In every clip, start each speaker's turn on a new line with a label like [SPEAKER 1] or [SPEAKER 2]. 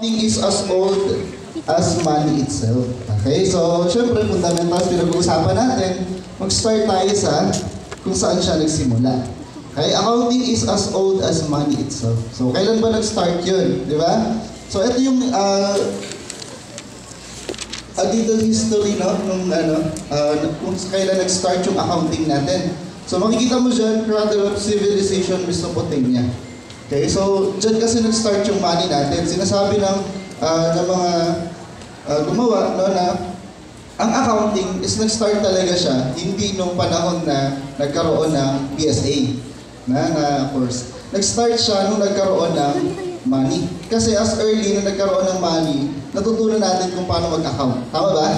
[SPEAKER 1] accounting is as old as money itself. Okay, so syempre fundamentals pinag-uusapan natin. Mag-start tayo sa kung saan siya nagsimula. Okay, accounting is as old as money itself. So kailan ba nag-start yun? Di ba? So ito yung a little history, no? Kung kailan nag-start yung accounting natin. So makikita mo dyan, cradle of civilization, Mesopotamia. Okay, so dyan kasi nag-start yung money natin. Sinasabi ng mga gumawa, no, na ang accounting is nag-start talaga siya, hindi nung panahon na nagkaroon ng PSA. Na course. Nag-start siya nung nagkaroon ng money. Kasi as early na nagkaroon ng money, natutunan natin kung paano mag-account. Tama ba?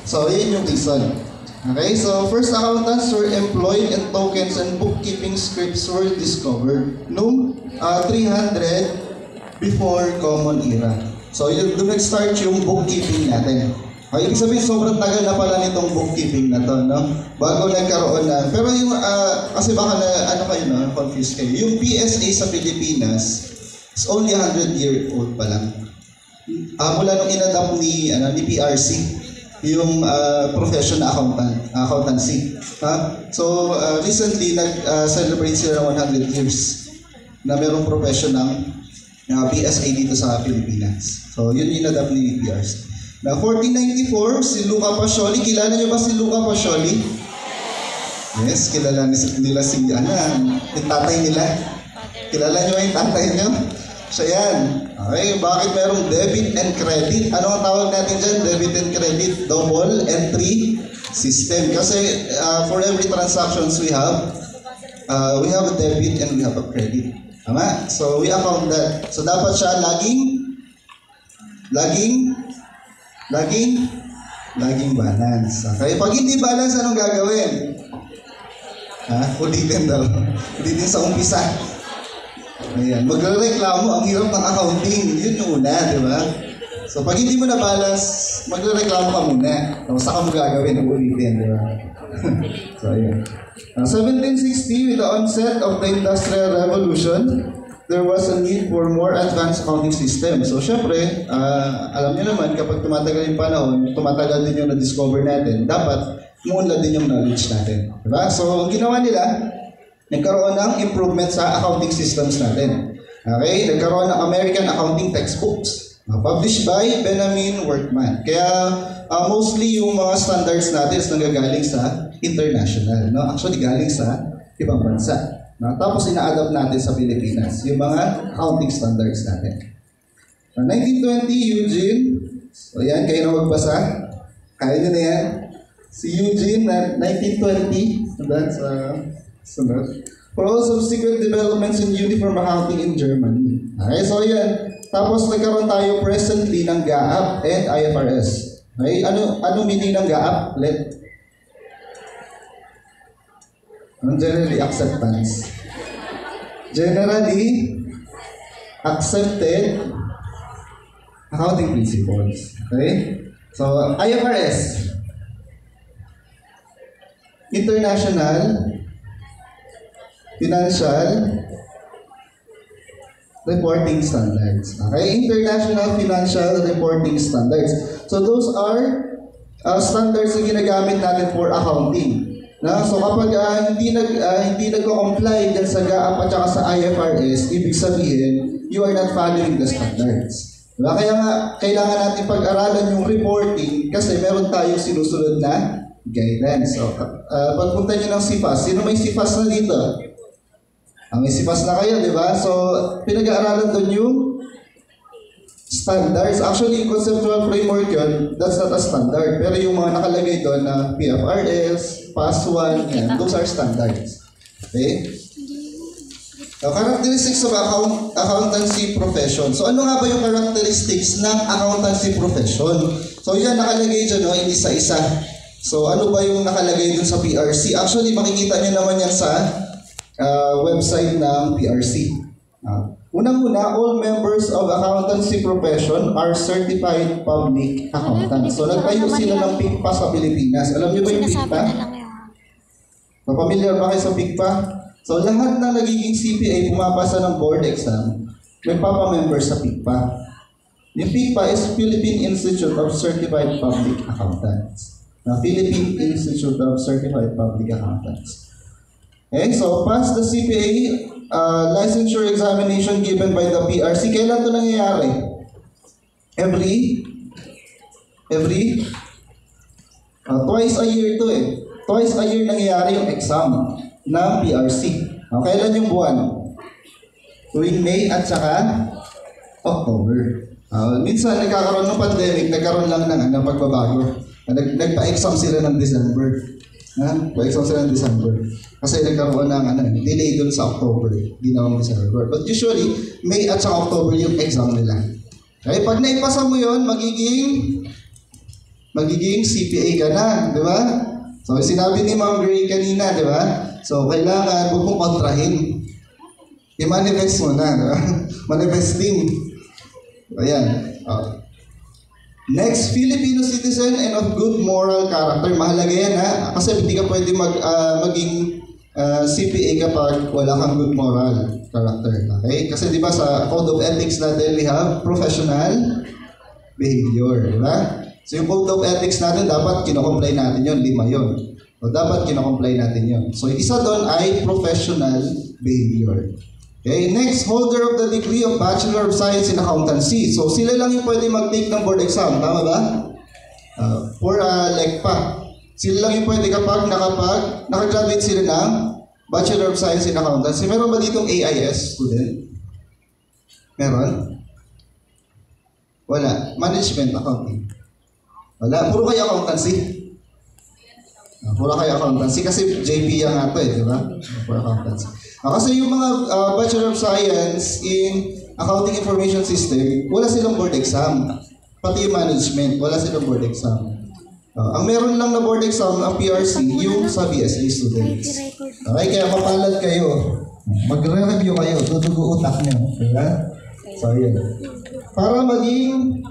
[SPEAKER 1] So, yun yung reason. Okay, so first accountants were employed and tokens and bookkeeping scripts were discovered noong 300 before Common Era. So, doon nag-start yung bookkeeping natin. Okay, ibig sabihin, sobrang tagal na pala nitong bookkeeping na to, no? Bago nagkaroon na. Pero yung, kasi baka na, confused kayo. Yung PSA sa Pilipinas is only 100-year-old pa lang. Mula nung inadapt ni PRC, yung profession na accountancy. So, recently, nag-celebrate sila ng 100 years na merong profession ng PSA dito sa Pilipinas. So, yun yung inadapt ni PRC. Na 1494, si Luca Pacioli. Kilala niyo ba si Luca Pacioli? Yes, kilala nila si yung tatay nila. Kilala niyo ba yung tatay niyo? Siya yan. Okay, bakit merong debit and credit? Ano ang tawag natin dyan? Debit and credit, double entry system. Kasi for every transactions we have a debit and we have a credit. Tama? So we account that. So dapat siya laging balance. Okay? Pag hindi balance, anong gagawin? Ulitin daw. Ulitin sa umpisa. Ayan. Magrereklamo, ang hirap ng accounting. Yun yung una, di ba? So, pag hindi mo na balance, magrereklamo ka muna. Tapos saka mo gagawin, ulitin, di ba? So, ayan. 1760, with the onset of the Industrial Revolution, there was a need for more advanced accounting system. So, syempre, alam niyo naman, kapag tumatagal yung panahon, tumatagal din yung na-discover natin, dapat muunlad din yung knowledge natin. Diba? So, ang ginawa nila, nagkaroon ng improvement sa accounting systems natin. Okay? Nagkaroon ng American Accounting Textbooks, published by Benjamin Workman. Kaya, mostly yung mga standards natin is nanggagaling sa international. No? Actually, galing sa ibang bansa. Tapos ina-adapt natin sa Pilipinas, yung mga accounting standards natin. 1920, Eugene. So yan, kayo na magbasa. Kaya nyo na yan. Si Eugene, 1920. So that's sunod. For all subsequent developments in uniform accounting in Germany. Okay, so yan. Tapos nagkaroon tayo presently ng GAAP and IFRS. Okay, ano meaning ng GAAP? Generally acceptance. Generally accepted accounting principles. Okay? So, IFRS. International Financial Reporting Standards. Okay? International Financial Reporting Standards. So, those are standards na ginagamit natin for accounting. So kapag hindi nagko-comply dyan sa GAAP at saka sa IFRS, ibig sabihin, you are not following the standards. Diba? Kaya nga, kailangan natin pag-aralan yung reporting kasi meron tayong sinusunod na guidance. So, pagpunta nyo ng SIFAS, sino may SIFAS na dito? May SIFAS na kayo, di ba? So, pinag-aaralan doon yung standards. Actually, conceptual framework yun, that's not a standard. Pero yung mga nakalagay doon na PFRS, PAS1, yan, those are standards. Okay? So, characteristics of accountancy profession. So, ano nga ba yung characteristics ng accountancy profession? So, yan nakalagay dyan, no, isa-isa. So, ano ba yung nakalagay dun sa PRC? Actually, makikita nyo naman yan sa website ng PRC. Unang-una, all members of accountancy profession are certified public accountants. So, nagtayo sila ng PICPA sa Pilipinas. Alam niyo ba yung PICPA? Pamilyar ba kayo sa PICPA? So, lahat na nagiging CPA pumapasa ng board exam, may papa-member sa PICPA. Yung PICPA is Philippine Institute of Certified Public Accountants. Philippine Institute of Certified Public Accountants. Okay, so pass the CPA licensure examination given by the PRC. Kailan ito nangyayari? Twice a year ito eh. Twice a year nangyayari yung exam ng PRC. Kailan yung buwan? Tuwing May at saka October. Minsan nagkakaroon ng pandemic, nagkaroon lang ng pagbabago. Nagpa-exam sila ng December. Pa-exam sila ng December. Kasi nagkaroon ng delay dun sa October. Ginawang December. But usually, May at saka October yung exam nila. Okay, pag naipasa mo yun, magiging CPA ka na, di ba? So, sinabi ni Ma'am Gray kanina, di ba? So, kailangan huwag mong kontrahin. I-manifest mo na, di ba? Manifesting. Ayan. Next, Filipino citizen and of good moral character. Mahalaga yan, ha? Kasi hindi ka pwede maging CPA kapag wala kang good moral character. Okay? Kasi di ba sa Code of Ethics natin, we have professional behavior. Di ba? So yung Code of Ethics natin, dapat kinocomply natin yun. 5 yun. So dapat kinocomply natin yun. So isa doon ay professional behavior. Okay, next, holder of the degree of Bachelor of Science in Accountancy. So, sila lang yung pwede mag-take ng board exam. Tama ba? For LECPA. Sila lang yung pwede kapag nakagraduate sila ng Bachelor of Science in Accountancy. Meron ba ditong AIS student? Meron? Wala. Management accounting. Wala. Puro kayo accountancy. Puro kayo accountancy. Kasi JP yan nga ito di ba? Puro accountancy. Kasi yung mga Bachelor of Science in Accounting Information System, wala silang board exam. Pati yung management, wala silang board exam. Ang meron lang na board exam, ang PRC, yung sa BSA students. Okay, kaya mapalad kayo. Magre-review kayo, tutugo utak nyo. Diba? So, yun. Para maging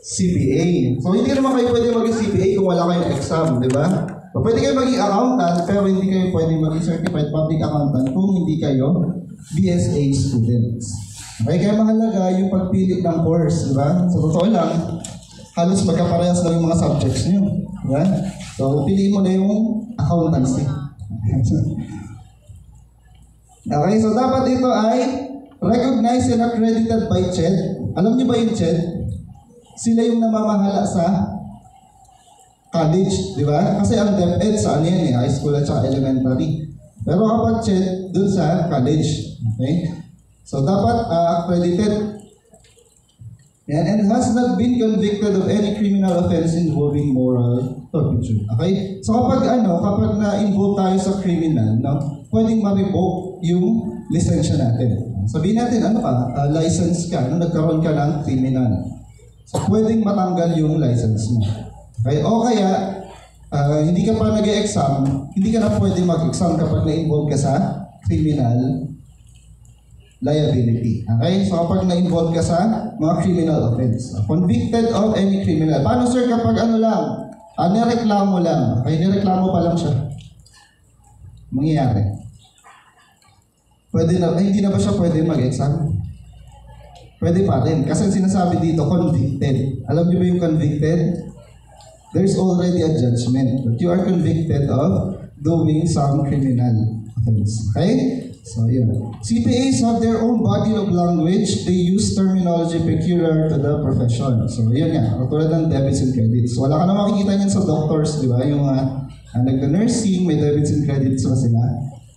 [SPEAKER 1] CPA. So, hindi naman kayo pwede maging CPA kung wala kayong exam, di ba? So, pwede kayo maging accountant, pero hindi kayo pwede maging certified public accountant kung hindi kayo BSA students. Okay, kaya mahalaga yung pagpili ng course, di ba? Sa totoo lang, halos magkaparehas lang yung mga subjects nyo. Di ba? So, piliin mo na yung accountancy. Okay, so dapat ito ay recognized and accredited by CHED. Alam niyo ba yung CHED? Sila yung namamahala sa college, di ba? Kasi ang DepEd sa high school at saka elementary. Pero kapag CHED, dun sa college. Okay? So, dapat accredited. And has not been convicted of any criminal offense involving moral turpitude. Okay? So, kapag na-involve tayo sa criminal, pwedeng ma-revoke yung lisensya natin. Sabihin natin, license ka, nagkaroon ka ng criminal. So, pwedeng matanggal yung license mo. Okay? O kaya, hindi ka pa nag-e-exam, hindi ka na pwede mag-exam kapag na-involve ka sa criminal liability. Okay? So, kapag na-involve ka sa mga criminal offense. Convicted of any criminal. Paano, sir, kapag nireklamo lang? Okay? Nireklamo pa lang siya. Mangyayari. Pwede na, hindi na ba siya pwede mag-exam? Pwede pa rin. Kasi sinasabi dito, convicted. Alam niyo ba yung convicted? There's already a judgment that you are convicted of doing some criminal offense. Okay? So, yun. CPAs have their own body of language. They use terminology peculiar to the profession. So, yun nga. Tulad ng debits and credits. Wala ka na makikita niyan sa doctors, di ba? Yung nag-nursing, may debits and credits ba sila?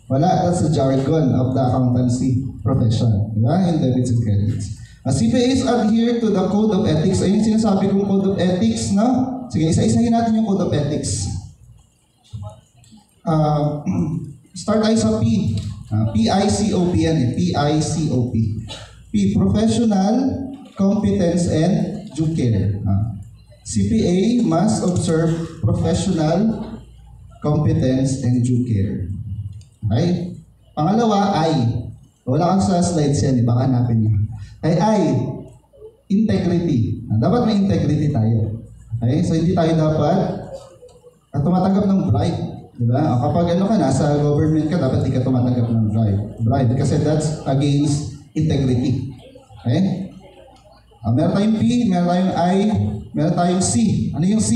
[SPEAKER 1] Wala. That's the jargon of the accountancy profession. Di ba? Yung debits and credits. CPAs adhere to the Code of Ethics. Ayun yung sinasabi kong Code of Ethics, no? Sige, isa-isahin natin yung Code of Ethics. Start tayo sa P. P-I-C-O-P yan eh. P-I-C-O-P. P, Professional, Competence, and Due Care. CPA must observe professional, competence, and due care. Okay? Pangalawa, I. Wala kang sa slides yan, baka hanapin niyo. I, integrity. Dapat may integrity tayo. Okay? So, hindi tayo dapat tumatanggap ng bribe. Diba? Kapag nasa government ka, dapat di ka tumatanggap ng bribe. Kasi that's against integrity. Okay? Meron tayong P, meron tayong I, meron tayong C. Ano yung C?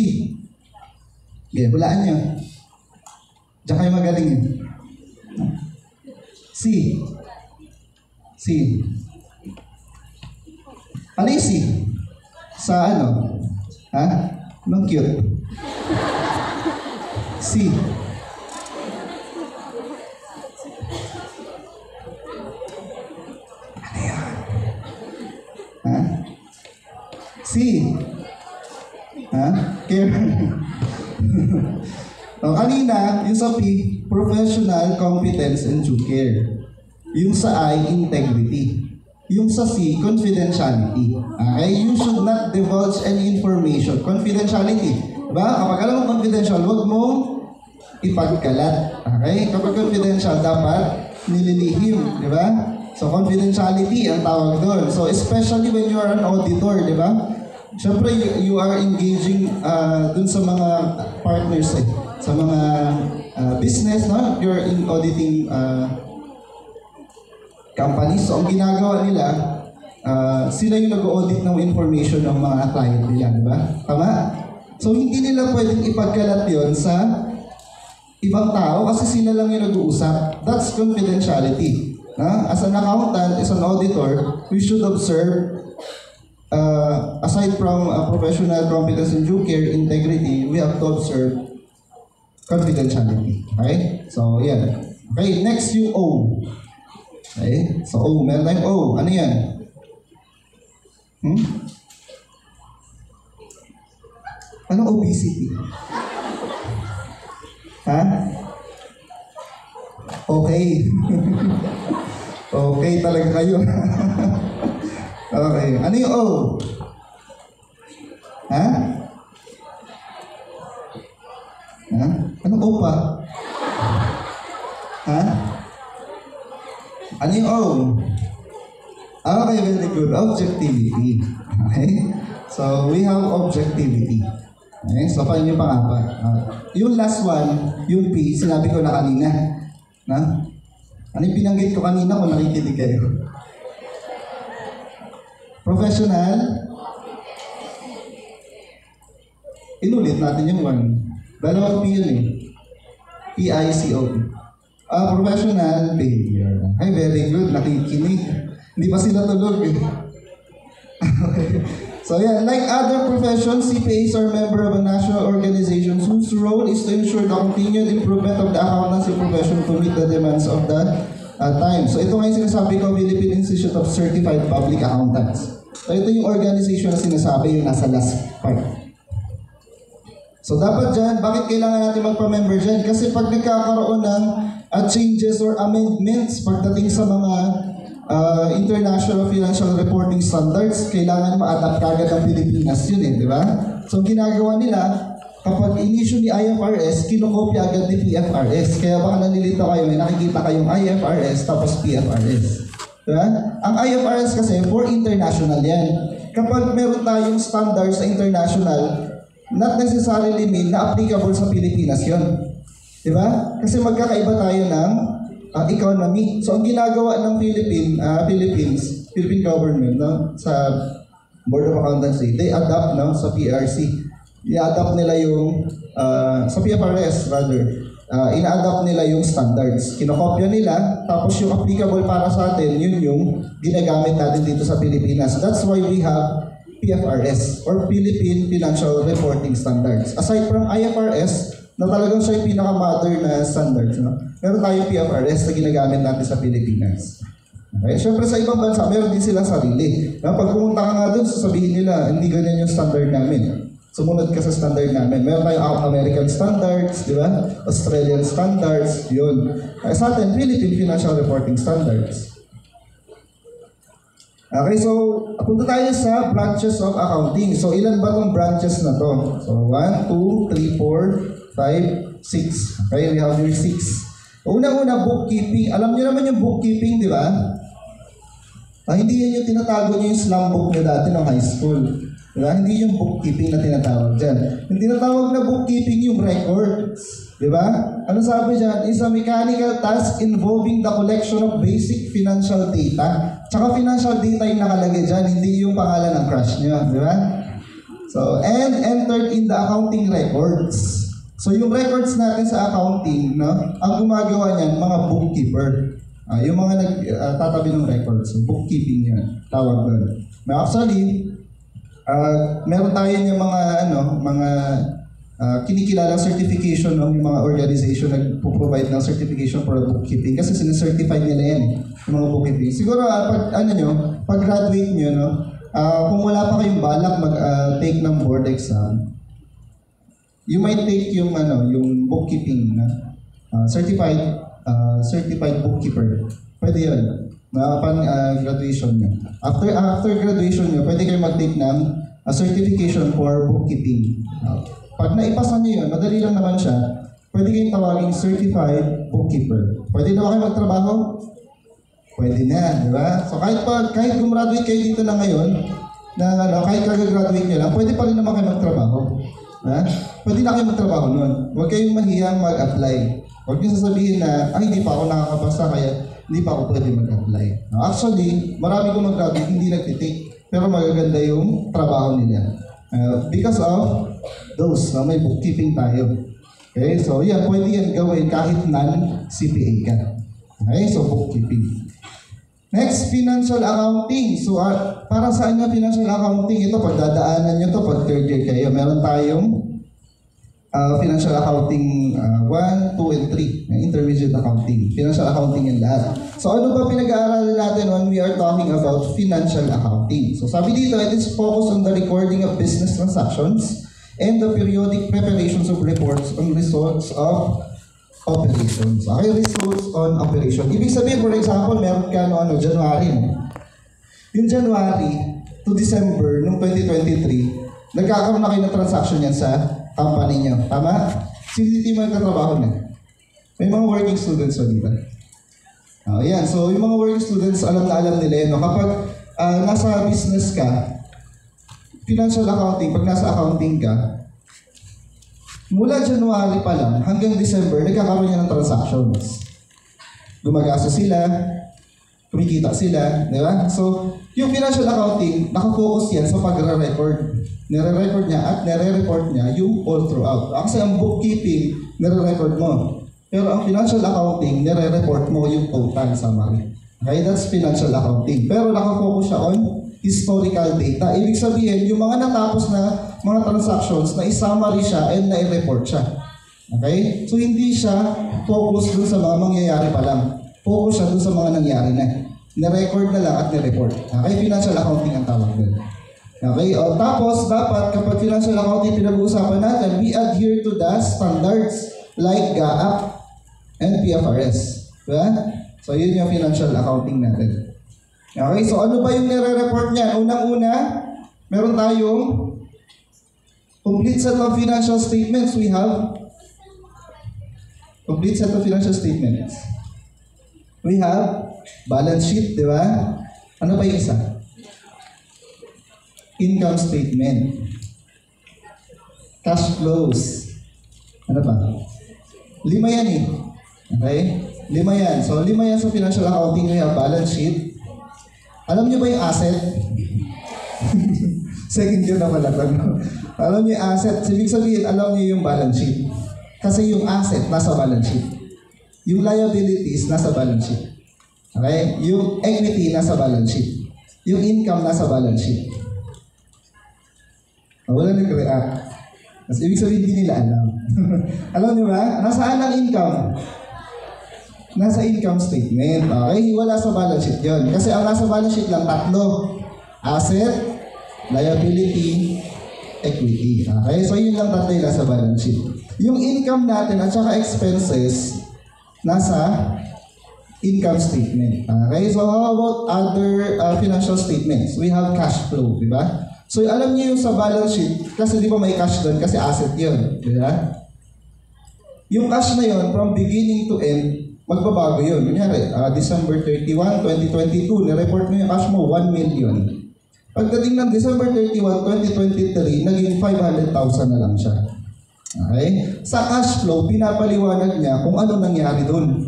[SPEAKER 1] Okay, hulaan nyo. Diyan kayo magaling yun. C. C. Ano yung C? Sa ano? Ha? Anong cute? C. Ano yan? Ha? C. Ha? Care. Kanina, yung sa P, professional competence and due care. Yung sa I, integrity. Yung sa C, confidentiality. Okay? You should not divulge any information. Confidentiality. Diba? Kapag alam mo confidential, huwag mong ipagkalat. Okay? Kapag confidential, dapat nililihim. Diba? So, confidentiality ang tawag doon. So, especially when you are an auditor, diba? Siyempre, you are engaging dun sa mga partners sa mga business, no? You're in auditing companies. So, ang ginagawa nila, sila yung nag-audit ng information ng mga client nila, di ba? Tama? So, hindi nila pwedeng ipagkalat yon sa ibang tao kasi sila lang yung nag-uusap. That's confidentiality. As an accountant, as an auditor, we should observe, aside from professional competence and due care, integrity, we have to observe confidentiality. Okay? So, yan. Okay, next yung O. Okay? So, O. Meron tayong O. Ano yan? Anong obesity? Ha? Okay. Okay talaga kayo. Okay. Ano yung O? Ha? Ha? Anong O pa? Ha? Ano yung O? Okay, very good. Objectivity. Okay? So, we have objectivity. Okay? So, paano yung pang-apat? Yung last one, yung P, sinabi ko na kanina. Na? Ano yung binanggit ko kanina kung nakikinig kayo? Professional. Inulit natin yung one. Dalawang P yun eh. P-I-C-O. Professional behavior. Ay, very good. Nakikinig. Hindi pa sila tulog eh. Okay. So yeah, like other professions, CPAs are member of a national organization whose role is to ensure the continued improvement of the accountancy profession to meet the demands of the time. So ito nga yung sinasabi ko, Philippine Institute of Certified Public Accountants. So ito yung organization na sinasabi, yung nasa last part. So dapat dyan, bakit kailangan natin magpa-member dyan? Kasi pag nagkakaroon ng changes or amendments pagdating sa mga international financial reporting standards, kailangan ma-adapt kagad ang Pilipinas yun eh, di ba? So ginagawa nila, kapag in-issue ni IFRS, kinokopya agad ni PFRS. Kaya baka nalilito kayo, may nakikita kayong IFRS tapos PFRS. Diba? Ang IFRS kasi for international yan. Kapag meron tayong standards sa international, not necessarily mean na applicable sa Pilipinas yun. Diba? Kasi magkakaiba tayo ng economy. So, ang ginagawa ng Philippine government, no, sa Board of Accountancy, they adapt sa PRC. I-adapt nila yung, sa PFRS rather, ina-adapt nila yung standards. Kinokopya nila, tapos yung applicable para sa atin, yun yung ginagamit natin dito sa Pilipinas. That's why we have PFRS, or Philippine Financial Reporting Standards. Aside from IFRS, na talagang siya yung pinaka-modern na standards, no? Meron tayong PFRS na ginagamit natin sa Pilipinas. Okay? Siyempre sa ibang bansa, meron din silang sarili. Pag pumunta ka nga doon, sasabihin nila, hindi ganyan yung standard namin. Sumunod ka sa standard namin. Meron tayong American standards, di ba? Australian standards, yun. Sa atin, Philippine Financial Reporting Standards. Okay, so punta tayo sa branches of accounting. So ilan ba itong branches na to? So 1, 2, 3, 4, 5, 6. Okay, we have here 6. Una-una, bookkeeping. Alam niyo naman yung bookkeeping, di ba? Hindi yan yung tinatago niyo yung slum book niyo dati ng high school. Diba? Hindi yung bookkeeping na tinatawag dyan. Yung tinatawag na bookkeeping yung records. Diba? Ano sabi dyan? Is a mechanical task involving the collection of basic financial data. Tsaka financial data yung nakalagay dyan, hindi yung pangalan ng crush nyo, di ba? So, and entered in the accounting records. So, yung records natin sa accounting, no, ang gumagawa niyan, mga bookkeeper. Yung mga nagtatabi ng records, so bookkeeping yan, tawag doon. Now, actually, meron tayo yung mga kinikilalang certification ng mga organization na nagpo-provide ng certification for bookkeeping kasi sinacertify nila yan, yung mga bookkeeping. Siguro, pag graduate nyo, no, kung wala pa kayong balak mag-take ng board exam, you might take yung bookkeeping na certified bookkeeper. Pwede yun. Graduation nyo. After graduation nyo, pwede kayo mag-take ng certification for bookkeeping. Pag naipasa nyo yun, madali lang naman siya, pwede kayong tawaging certified bookkeeper. Pwede na ba kayo magtrabaho? Pwede na, di ba? So kahit gumraduate kayo dito na ngayon, kahit kagagraduate nyo lang, pwede pa rin naman kayo magtrabaho. Pwede na kayo magtrabaho nun. Huwag kayong mahiyang mag-apply. Huwag nyo sasabihin na, hindi pa ako nakakapasa, kaya hindi pa ako pwede mag-apply. Actually, marami kong mag-graduate, hindi nagtitake, pero magaganda yung trabaho nila. Because of those, may bookkeeping tayo. Okay, so yan, pwede yan gawin kahit non-CPA ka. Okay, so bookkeeping. Next, financial accounting. So, para saan nga financial accounting? Ito, pagdadaanan nyo to pag third year kayo. Meron tayong financial accounting 1, 2, and 3. Intermediate accounting. Financial accounting yan lahat. So, ano ba pinag-aaralan natin when we are talking about financial accounting? So, sabi dito, it is focused on the recording of business transactions and the periodic preparations of reports on results of operations. Okay, results on operation. Ibig sabihin, for example, meron ka January. Yung January to December noong 2023, nagkakaroon na kayo ng transaction yan sa company nyo. Tama? Sino dito yung magkatrabaho niya? May mga working students o dito. Yan. So, yung mga working students, alam na alam nila yun. Kapag nasa business ka, financial accounting, pag nasa accounting ka, mula January pa lang hanggang December, nagkakaroon niya ng transactions. Gumagasa sila, kumikita sila, di ba? So, yung financial accounting, nakafocus yan sa pagre-record. Nire-record niya at nire-report niya yung all throughout. Kasi ang bookkeeping, nire-record mo. Pero ang financial accounting, nire-report mo yung total summary. Okay, that's financial accounting. Pero nakafocus siya on historical data. Ibig sabihin, yung mga natapos na mga transactions, na i-summary siya and na-report siya. Okay? So, hindi siya focus dun sa mga mangyayari pa lang. Focus siya dun sa mga nangyari na. Na-record na lang at na-report. Okay? Financial accounting ang tawag dun. Okay? Tapos, dapat kapag financial accounting pinag-uusapan natin, we adhere to the standards like GAAP and PFRS. Diba? So, yun yung financial accounting natin. Okay, so ano ba yung nire-report niya? Unang-una, meron tayong complete set of financial statements. We have complete set of financial statements. We have balance sheet, di ba? Ano ba yung isa? Income statement. Cash flows. Ano ba? 5 yan eh. Okay? 5 yan. So 5 yan sa financial accounting. We have balance sheet. Alam niyo ba yung asset? Second year na pala. Alam niyo yung asset? Ibig sabihin, alam niyo yung balance sheet. Kasi yung asset, nasa balance sheet. Yung liabilities, nasa balance sheet. Okay? Yung equity, nasa balance sheet. Yung income, nasa balance sheet. Wala nag-react. Kasi ibig sabihin, hindi nila alam. Alam niyo ba? Nasaan ang income? Nasa income statement. Okay? Wala sa balance sheet yun. Kasi ang nasa balance sheet lang, 3. Asset, liability, equity. Okay? So yun lang 3 nasa balance sheet. Yung income natin at saka expenses, nasa income statement. Okay? So how about other financial statements? We have cash flow. Diba? So alam niyo yung sa balance sheet, kasi di ba may cash doon? Kasi asset yun. Diba? Yung cash na yun, from beginning to end, magbabago yun. Kunyari, December 31, 2022, nireport mo yung cash mo, 1 million. Pagdating ng December 31, 2023, naging 500,000 na lang siya. Okay? Sa cash flow, pinapaliwanag niya kung ano nangyari doon.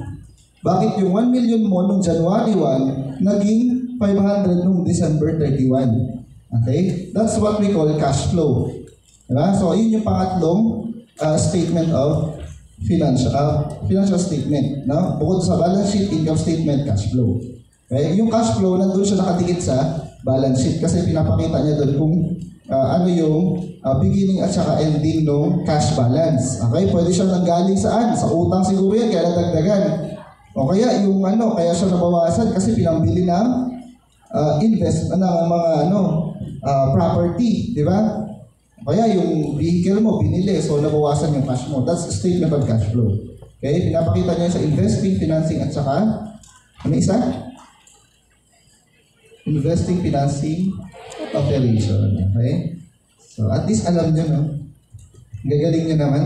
[SPEAKER 1] Bakit yung 1 million mo noong January 1, naging 500 noong December 31. Okay? That's what we call cash flow. Diba? So, yun yung pangatlong statement of financial statement. No? Bukod sa balance sheet, income statement, cash flow. Okay? Yung cash flow, nandun siya nakadikit sa balance sheet kasi pinapakita niya doon kung ano yung beginning at saka ending ng cash balance. Okay? Pwede siya nanggaling saan? Sa utang siguro yan, kaya nadagdagan. O kaya yung kaya siya nabawasan kasi pinambili ng mga property, di ba? O kaya yung vehicle mo, binili, so nabawasan yung cash mo. That's a statement of cash flow. Okay? Pinapakita niya sa investing, financing, at saka ano isa? Investing, financing, operation. Okay? So, at least alam nyo, no? Gagaling nyo naman.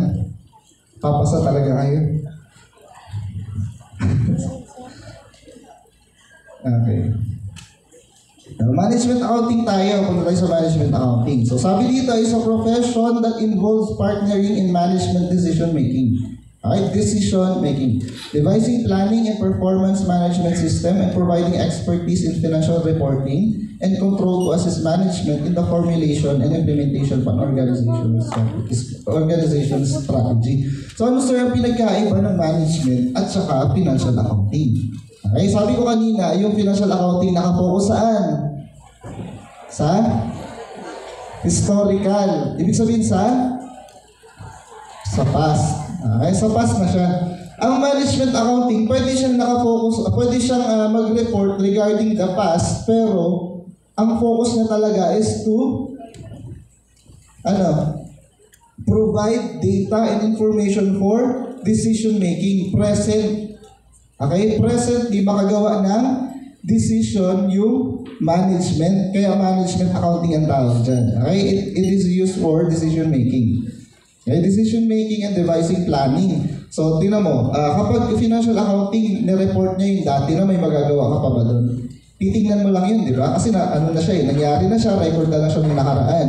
[SPEAKER 1] Papasa talaga kayo. Okay. Management accounting tayo. Punta tayo sa management accounting. So, sabi dito is a profession that involves partnering in management decision making. Right? Decision making. Devising planning and performance management system and providing expertise in financial reporting and control to assist management in the formulation and implementation of an organization strategy. So ano sir ang pinagkaiba ng management at saka financial accounting? Okay, sabi ko kanina, yung financial accounting nakapokus saan? Sa historical. Ibig sabihin sa past. Okay, sa past na siya. Ang management accounting, pwede siyang nakafocus, pwede siyang mag-report regarding the past, pero ang focus niya talaga is to provide data and information for decision making. Present. Okay? Present, di makagawa ng decision yung management. Kaya management accounting ang tawag dyan. Okay? It is used for decision making. Okay, decision making and devising planning. So, tingnan mo, kapag financial accounting, nireport niya yung dati na may magagawa ka pa ba doon? Titingnan mo lang yun, di ba? Kasi na siya nangyari na siya, record na lang siya ng nakaraan.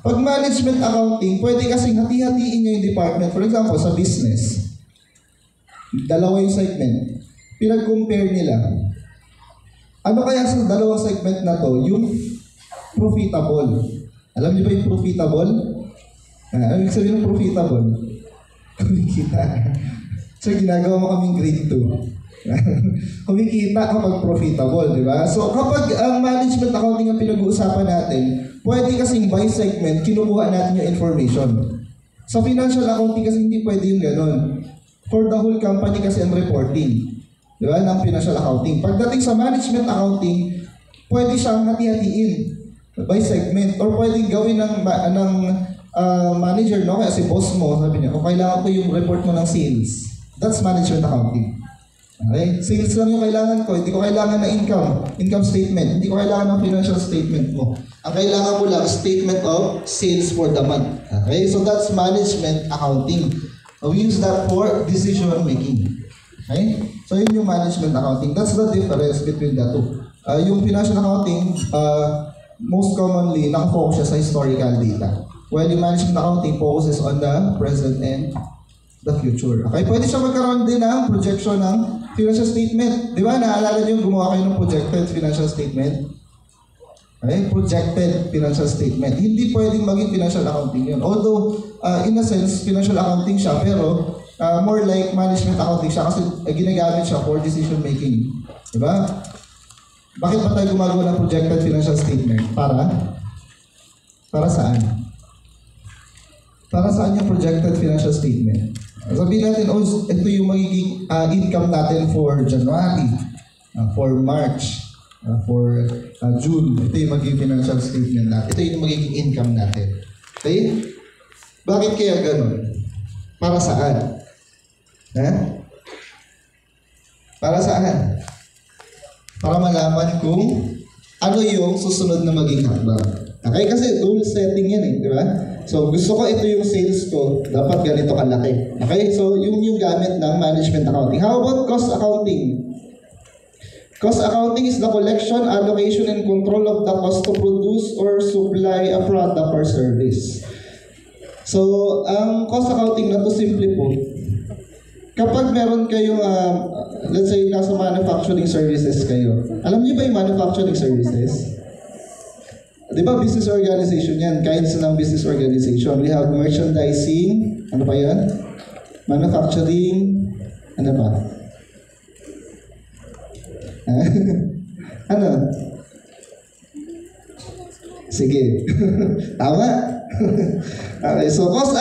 [SPEAKER 1] Pag management accounting, pwede kasing hati-hatiin niya yung department. For example, sa business, dalawa yung segment. Pinag-compare nila. Ano kaya sa dalawang segment na to? Yung profitable. Alam niyo ba yung profitable? Ano yung sabihin ng profitable? Kumikita. So, ginagawa mo kaming grade 2. Kumikita kapag profitable, di ba? So, kapag ang management accounting ang pinag-uusapan natin, pwede kasing by segment, kinukuha natin yung information. Sa financial accounting kasi hindi pwede yung gano'n. For the whole company kasi ang reporting. Di ba? Ng financial accounting. Pagdating sa management accounting, pwede siyang hati-hatiin by segment. Or pwede gawin ng manager, no? Kaya si boss mo, sabi niya, kailangan ko yung report mo ng sales. That's management accounting. Okay? Sales lang yung kailangan ko. Hindi ko kailangan ng income statement. Hindi ko kailangan ng financial statement mo. Ang kailangan mo lang, statement of sales for the month. Okay? So that's management accounting. We use that for decision making. Okay? So yun yung management accounting. That's the difference between the two. Yung financial accounting, most commonly, nakafocus siya sa historical data. While yung management accounting focuses on the present and the future. Okay? Pwede siya magkaroon din ng projection ng financial statement. Di ba? Naalala niyo gumawa kayo ng projected financial statement? Okay? Projected financial statement. Hindi pwedeng maging financial accounting yun. Although, in a sense, financial accounting siya, pero more like management accounting siya kasi ginagamit siya for decision making. Di ba? Bakit ba tayo gumagawa ng projected financial statement? Para saan? Para saan yung projected financial statement? Sabihin natin, ito yung magiging income natin for January, for March, for June. Ito yung magiging financial statement natin. Ito yung magiging income natin. Okay? Bakit kaya ganun? Para saan? Para saan? Para malaman kung ano yung susunod na maging hakbang. Okay? Kasi goal setting yan di ba? So, gusto ko ito yung sales ko, dapat ganito kalaki. Okay? So, yung gamit ng management accounting. How about cost accounting? Cost accounting is the collection, allocation, and control of the cost to produce or supply a product or service. So, ang cost accounting na to simple po. Kapag meron kayong let's say nasa manufacturing services kayo. Alam niyo ba yung manufacturing services? Di ba business organization yan? Kinds ng business organization. We have merchandising, ano pa yan? Manufacturing, ano pa? Ano? Sige. Tama? Okay, so cost